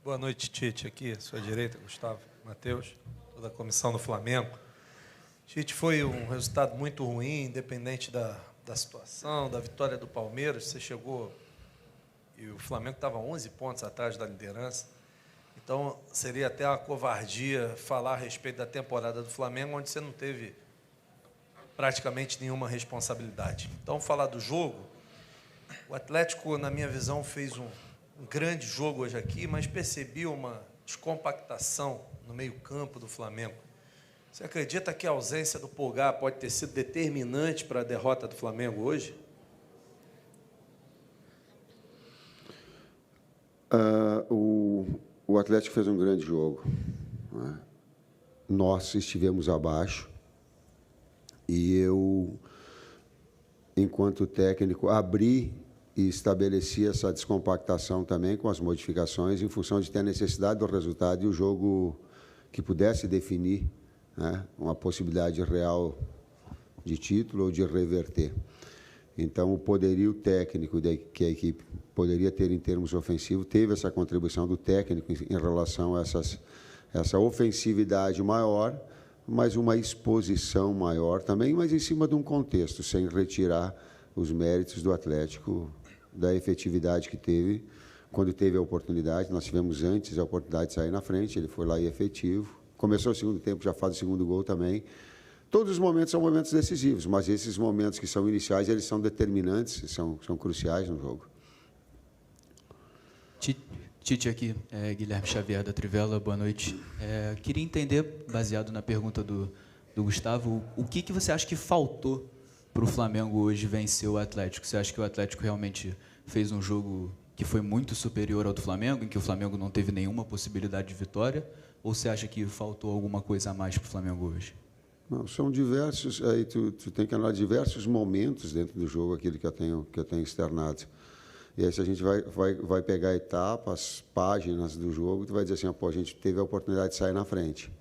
Boa noite, Tite. Aqui, à sua direita, Gustavo, Matheus, toda a comissão do Flamengo. Tite, foi um resultado muito ruim, independente da situação, da vitória do Palmeiras. Você chegou e o Flamengo estava 11 pontos atrás da liderança. Então, seria até uma covardia falar a respeito da temporada do Flamengo, onde você não teve praticamente nenhuma responsabilidade. Então, falar do jogo, o Atlético, na minha visão, fez um grande jogo hoje aqui, mas percebi uma descompactação no meio-campo do Flamengo. Você acredita que a ausência do Pulgar pode ter sido determinante para a derrota do Flamengo hoje? O Atlético fez um grande jogo, né? Nós estivemos abaixo e eu, enquanto técnico, abri e estabeleci essa descompactação também com as modificações em função de ter a necessidade do resultado e o jogo que pudesse definir, né, uma possibilidade real de título ou de reverter. Então, o poderio técnico que a equipe poderia ter em termos ofensivos teve essa contribuição do técnico em relação a essa ofensividade maior, mas uma exposição maior também, mas em cima de um contexto, sem retirar os méritos do Atlético da efetividade que teve quando teve a oportunidade. Nós tivemos antes a oportunidade de sair na frente, ele foi lá e efetivo. Começou o segundo tempo, já faz o segundo gol também. Todos os momentos são momentos decisivos, mas esses momentos que são iniciais, eles são determinantes, são cruciais no jogo. Tite aqui, Guilherme Xavier da Trivela, boa noite. Queria entender, baseado na pergunta do Gustavo, o que você acha que faltou para o Flamengo hoje vencer o Atlético? Você acha que o Atlético realmente fez um jogo que foi muito superior ao do Flamengo, em que o Flamengo não teve nenhuma possibilidade de vitória? Ou você acha que faltou alguma coisa a mais para o Flamengo hoje? Não, são diversos, aí tu tem que analisar diversos momentos dentro do jogo, aquilo que eu tenho externado. E aí, se a gente vai pegar etapas, páginas do jogo, tu vai dizer assim, pô, a gente teve a oportunidade de sair na frente.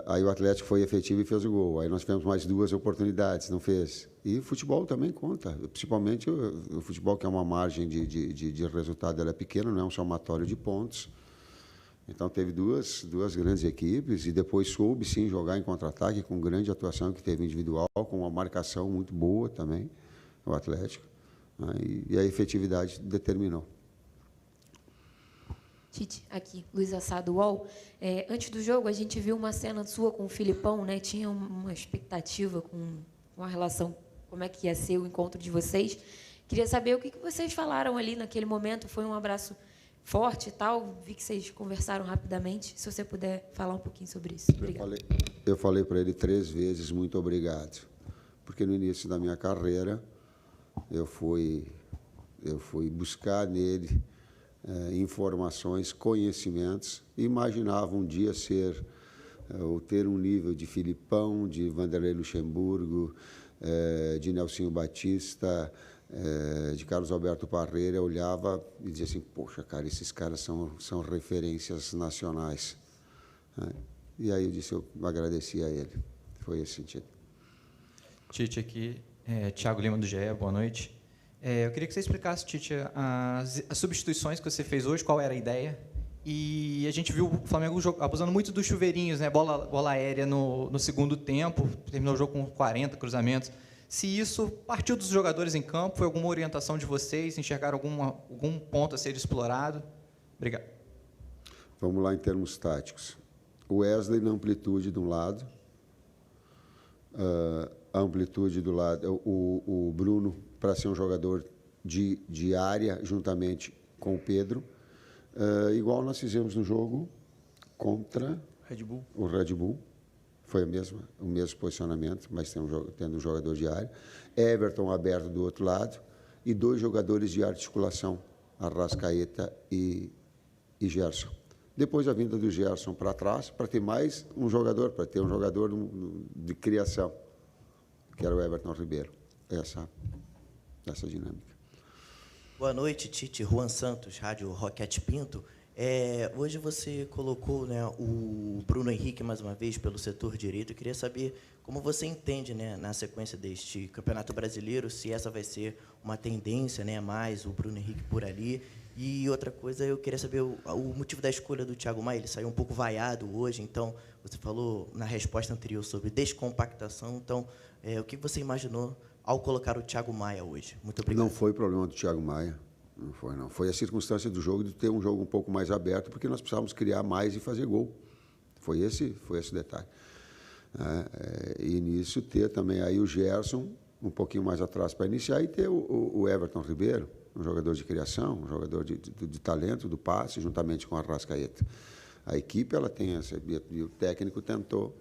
Aí o Atlético foi efetivo e fez o gol. Aí nós tivemos mais duas oportunidades, não fez. E o futebol também conta, principalmente o futebol, que é uma margem de resultado, ela é pequena, não é um somatório de pontos. Então, teve duas grandes equipes e depois soube, sim, jogar em contra-ataque com grande atuação que teve individual, com uma marcação muito boa também, o Atlético. Né? E a efetividade determinou. Tite, aqui, Luiz Assado, UOL. Antes do jogo, a gente viu uma cena sua com o Filipão, né? Tinha uma expectativa com a relação, como é que ia ser o encontro de vocês. Queria saber o que vocês falaram ali naquele momento. Foi um abraço forte e tal? Vi que vocês conversaram rapidamente. Se você puder falar um pouquinho sobre isso. Obrigada. Eu falei para ele 3 vezes muito obrigado, porque no início da minha carreira eu fui buscar nele informações, conhecimentos, imaginava um dia ou ter um nível de Filipão, de Vanderlei Luxemburgo, de Nelsinho Batista, de Carlos Alberto Parreira. Eu olhava e dizia assim, poxa, cara, esses caras são referências nacionais. E aí eu agradeci a ele. Foi esse sentido. Tite aqui, Thiago Lima do GE, boa noite. Eu queria que você explicasse, Tite, as substituições que você fez hoje, qual era a ideia. E a gente viu o Flamengo abusando muito dos chuveirinhos, né? Bola aérea no segundo tempo, terminou o jogo com 40 cruzamentos. Se isso partiu dos jogadores em campo, foi alguma orientação de vocês, enxergaram algum ponto a ser explorado? Obrigado. Vamos lá em termos táticos. O Wesley na amplitude de um lado, a amplitude do lado, o Bruno para ser um jogador de área, juntamente com o Pedro, igual nós fizemos no jogo contra o Red Bull. Foi o mesmo posicionamento, mas tendo um jogador de área. Everton aberto do outro lado e 2 jogadores de articulação, Arrascaeta e Gerson. Depois a vinda do Gerson para trás, para ter mais um jogador, para ter um jogador de criação, que era o Everton Ribeiro. Essa dinâmica. Boa noite, Tite. Juan Santos, Rádio Roquete Pinto. Hoje você colocou, né, o Bruno Henrique mais uma vez pelo setor direito. Eu queria saber como você entende, né, na sequência deste Campeonato Brasileiro, se essa vai ser uma tendência, né, mais o Bruno Henrique por ali, E outra coisa, eu queria saber o motivo da escolha do Thiago Maia. Ele saiu um pouco vaiado hoje, então você falou na resposta anterior sobre descompactação. Então, o que você imaginou ao colocar o Thiago Maia hoje? Muito obrigado. Não foi problema do Thiago Maia. Não foi, não. Foi a circunstância do jogo de ter um jogo um pouco mais aberto, porque nós precisávamos criar mais e fazer gol. Foi esse detalhe. E nisso ter também aí o Gerson um pouquinho mais atrás para iniciar e ter o Everton Ribeiro, um jogador de criação, um jogador de talento, do passe, juntamente com a Arrascaeta. A equipe ela tem essa, e o técnico tentou,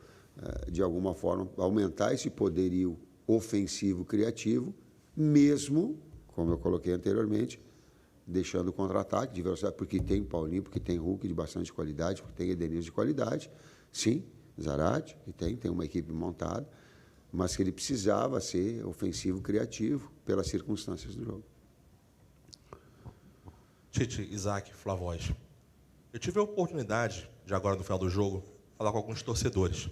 de alguma forma, aumentar esse poderio ofensivo criativo, mesmo, como eu coloquei anteriormente, deixando o contra-ataque de velocidade, porque tem Paulinho, porque tem Hulk de bastante qualidade, porque tem Edenilson de qualidade, sim, Zarate, que tem uma equipe montada, mas que ele precisava ser ofensivo criativo pelas circunstâncias do jogo. Tite, Isaac, Flavoz. Eu tive a oportunidade, de agora no final do jogo, falar com alguns torcedores.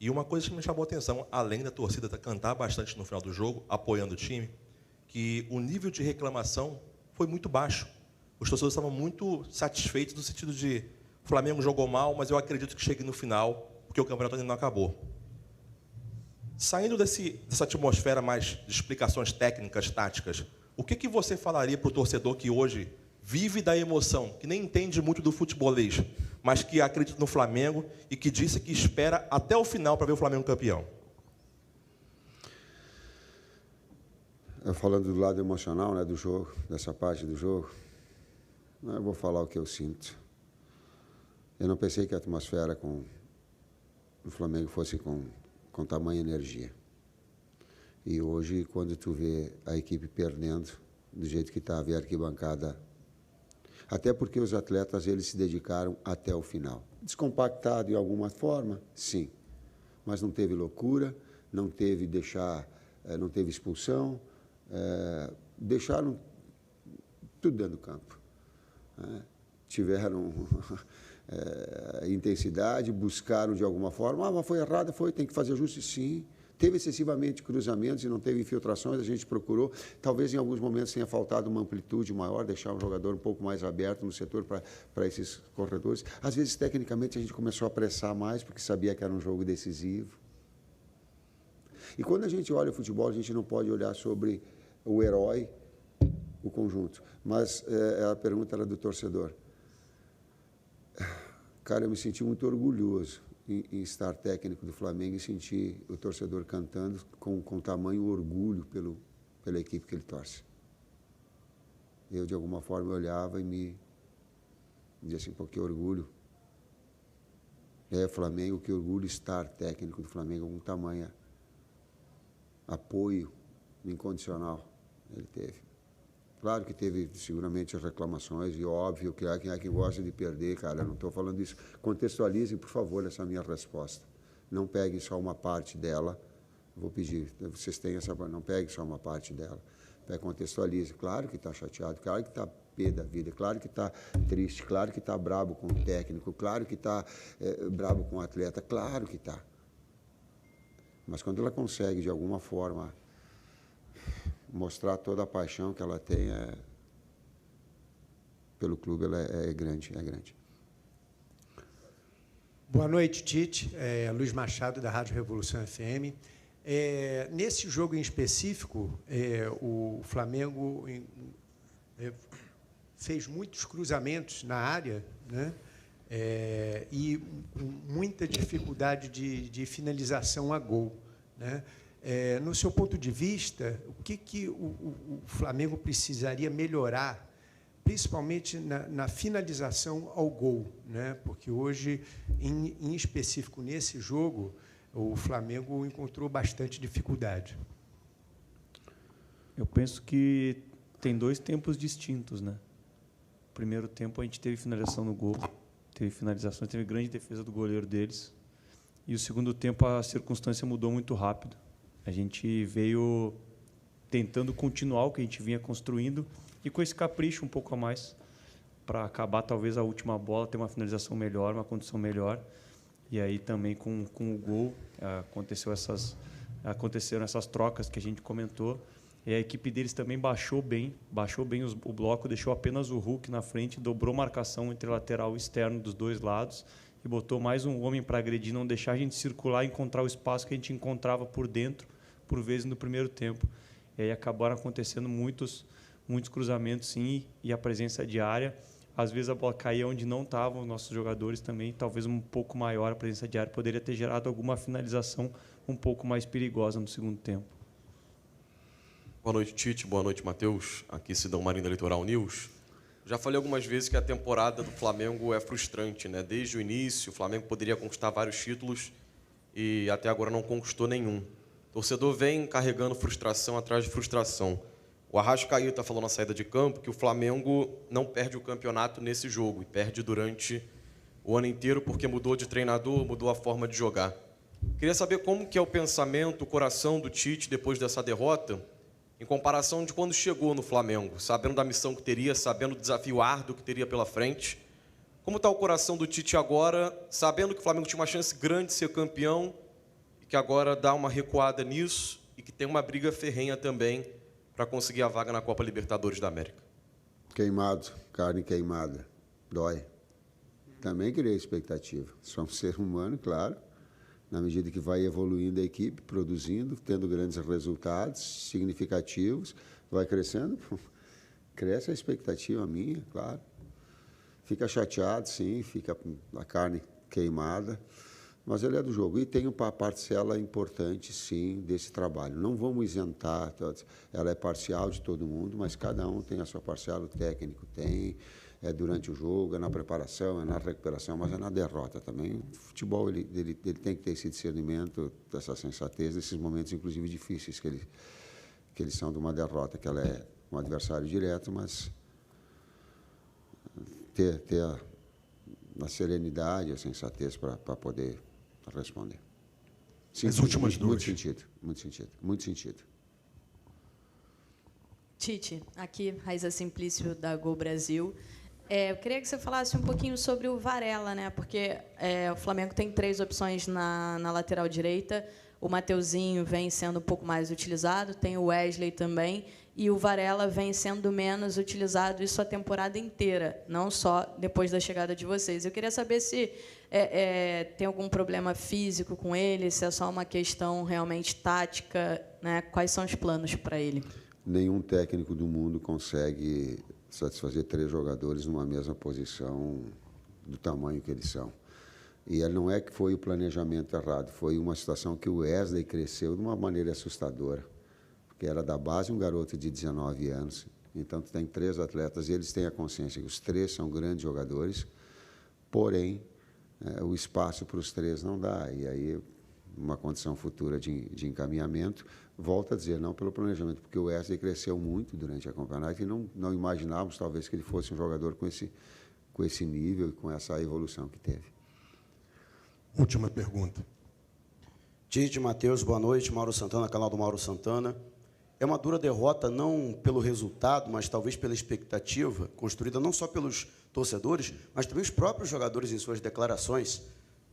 E uma coisa que me chamou a atenção, além da torcida cantar bastante no final do jogo, apoiando o time, que o nível de reclamação foi muito baixo. Os torcedores estavam muito satisfeitos no sentido de o Flamengo jogou mal, mas eu acredito que chegue no final, porque o campeonato ainda não acabou. Saindo dessa atmosfera mais de explicações técnicas, táticas, o que você falaria para o torcedor que hoje vive da emoção, que nem entende muito do futebolês, mas que acredita no Flamengo e que disse que espera até o final para ver o Flamengo campeão? Falando do lado emocional, né, do jogo, dessa parte do jogo, eu vou falar o que eu sinto. Eu não pensei que a atmosfera com o Flamengo fosse com tamanha energia. E hoje, quando tu vê a equipe perdendo, do jeito que estava, a arquibancada, até porque os atletas eles se dedicaram até o final. Descompactado de alguma forma, sim, mas não teve loucura, não teve não teve expulsão, deixaram tudo dentro do campo. Tiveram intensidade, buscaram de alguma forma, mas foi errado, tem que fazer ajuste, sim. Teve excessivamente cruzamentos e não teve infiltrações, a gente procurou. Talvez em alguns momentos tenha faltado uma amplitude maior, deixar o jogador um pouco mais aberto no setor para esses corredores. Às vezes, tecnicamente, a gente começou a pressar mais, porque sabia que era um jogo decisivo. E quando a gente olha o futebol, a gente não pode olhar sobre o herói, o conjunto. Mas a pergunta era do torcedor. Cara, eu me senti muito orgulhoso em estar técnico do Flamengo e sentir o torcedor cantando com tamanho orgulho pela equipe que ele torce. Eu, de alguma forma, olhava e me dizia assim, pô, que orgulho. Flamengo, que orgulho estar técnico do Flamengo com tamanho apoio incondicional ele teve. Claro que teve seguramente as reclamações e óbvio que há quem gosta de perder, cara, eu não estou falando isso. Contextualizem, por favor, essa minha resposta. Não peguem só uma parte dela, vou pedir, vocês têm essa, não peguem só uma parte dela. Contextualize, claro que está chateado, claro que está pé da vida, claro que está triste, claro que está brabo com o técnico, claro que está brabo com o atleta, claro que está. Mas quando ela consegue, de alguma forma, mostrar toda a paixão que ela tem pelo clube, ela é grande, é grande. Boa noite, Tite. Luiz Machado, da Rádio Revolução FM. Nesse jogo em específico, o Flamengo fez muitos cruzamentos na área, né? E muita dificuldade de finalização a gol, né? No seu ponto de vista, o que o Flamengo precisaria melhorar, principalmente na finalização ao gol, né? Porque hoje, em específico nesse jogo, o Flamengo encontrou bastante dificuldade. Eu penso que tem dois tempos distintos, né? No primeiro tempo a gente teve finalização no gol, teve finalização, teve grande defesa do goleiro deles. E o segundo tempo a circunstância mudou muito rápido. A gente veio tentando continuar o que a gente vinha construindo e com esse capricho um pouco a mais para acabar talvez a última bola, ter uma finalização melhor, uma condição melhor. E aí também com o gol aconteceram essas trocas que a gente comentou E a equipe deles também baixou bem o bloco, deixou apenas o Hulk na frente, dobrou marcação entre lateral e externo dos dois lados e botou mais um homem para agredir, não deixar a gente circular e encontrar o espaço que a gente encontrava por dentro, por vezes no primeiro tempo. E aí acabaram acontecendo muitos cruzamentos, sim, e a presença de área. Às vezes a bola caía onde não estavam os nossos jogadores também, talvez um pouco maior a presença de área poderia ter gerado alguma finalização um pouco mais perigosa no segundo tempo. Boa noite, Tite. Boa noite, Matheus. Aqui Sidão Marinho da Litoral News. Já falei algumas vezes que a temporada do Flamengo é frustrante, né? Desde o início, o Flamengo poderia conquistar vários títulos e até agora não conquistou nenhum. O torcedor vem carregando frustração atrás de frustração. O Arrascaeta falou na saída de campo que o Flamengo não perde o campeonato nesse jogo e perde durante o ano inteiro porque mudou de treinador, mudou a forma de jogar. Queria saber como que é o pensamento, o coração do Tite depois dessa derrota, em comparação de quando chegou no Flamengo, sabendo da missão que teria, sabendo do desafio árduo que teria pela frente. Como está o coração do Tite agora, sabendo que o Flamengo tinha uma chance grande de ser campeão e que agora dá uma recuada nisso e que tem uma briga ferrenha também para conseguir a vaga na Copa Libertadores da América? Queimado, carne queimada, dói. Também criei expectativa. Sou um ser humano, claro. Na medida que vai evoluindo a equipe, produzindo, tendo grandes resultados significativos, vai crescendo, cresce a expectativa minha, claro. Fica chateado, sim, fica a carne queimada, mas ele é do jogo. E tem uma parcela importante, sim, desse trabalho. Não vamos isentar, ela é parcial de todo mundo, mas cada um tem a sua parcela, o técnico tem, é durante o jogo, é na preparação, é na recuperação, mas é na derrota também. O futebol ele tem que ter esse discernimento, essa sensatez, nesses momentos, inclusive, difíceis que eles são de uma derrota, que ela é um adversário direto, mas ter a serenidade, a sensatez para poder responder. Sim, as últimas duas. Muito sentido. Tite, aqui, Raíza Simplício, da Gol Brasil. Eu queria que você falasse um pouquinho sobre o Varela, né? Porque o Flamengo tem 3 opções na lateral direita. O Mateuzinho vem sendo um pouco mais utilizado, tem o Wesley também, e o Varela vem sendo menos utilizado isso a temporada inteira, não só depois da chegada de vocês. Eu queria saber se tem algum problema físico com ele, se é só uma questão realmente tática, né? Quais são os planos para ele? Nenhum técnico do mundo consegue satisfazer 3 jogadores numa mesma posição do tamanho que eles são. E não é que foi o planejamento errado, foi uma situação que o Wesley cresceu de uma maneira assustadora, porque era da base um garoto de 19 anos. Então, tu tem 3 atletas e eles têm a consciência que os 3 são grandes jogadores, porém, o espaço para os 3 não dá. E aí, uma condição futura de encaminhamento, volto a dizer, não pelo planejamento, porque o Wesley cresceu muito durante a campeonato e não imaginávamos, talvez, que ele fosse um jogador com esse nível e com essa evolução que teve. Última pergunta. Tite, Matheus, boa noite. Mauro Santana, canal do Mauro Santana. É uma dura derrota, não pelo resultado, mas talvez pela expectativa, construída não só pelos torcedores, mas também os próprios jogadores em suas declarações.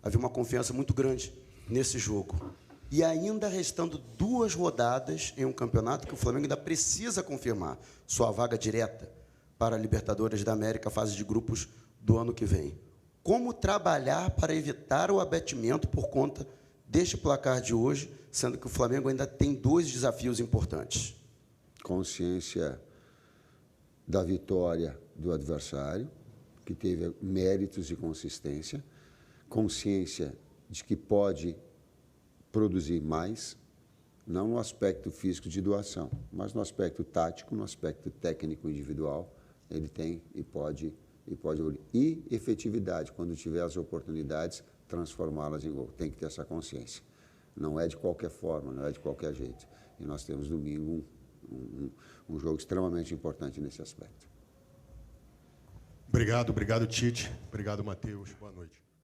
Havia uma confiança muito grande nesse jogo. E ainda restando 2 rodadas em um campeonato que o Flamengo ainda precisa confirmar sua vaga direta para a Libertadores da América, fase de grupos do ano que vem. Como trabalhar para evitar o abatimento por conta deste placar de hoje, sendo que o Flamengo ainda tem 2 desafios importantes? Consciência da vitória do adversário, que teve méritos e consistência, consciência de que pode produzir mais, não no aspecto físico de doação, mas no aspecto tático, no aspecto técnico individual, ele tem e pode evoluir. E efetividade, quando tiver as oportunidades, transformá-las em gol. Tem que ter essa consciência. Não é de qualquer forma, não é de qualquer jeito. E nós temos domingo um jogo extremamente importante nesse aspecto. Obrigado, Tite. Obrigado, Matheus. Boa noite.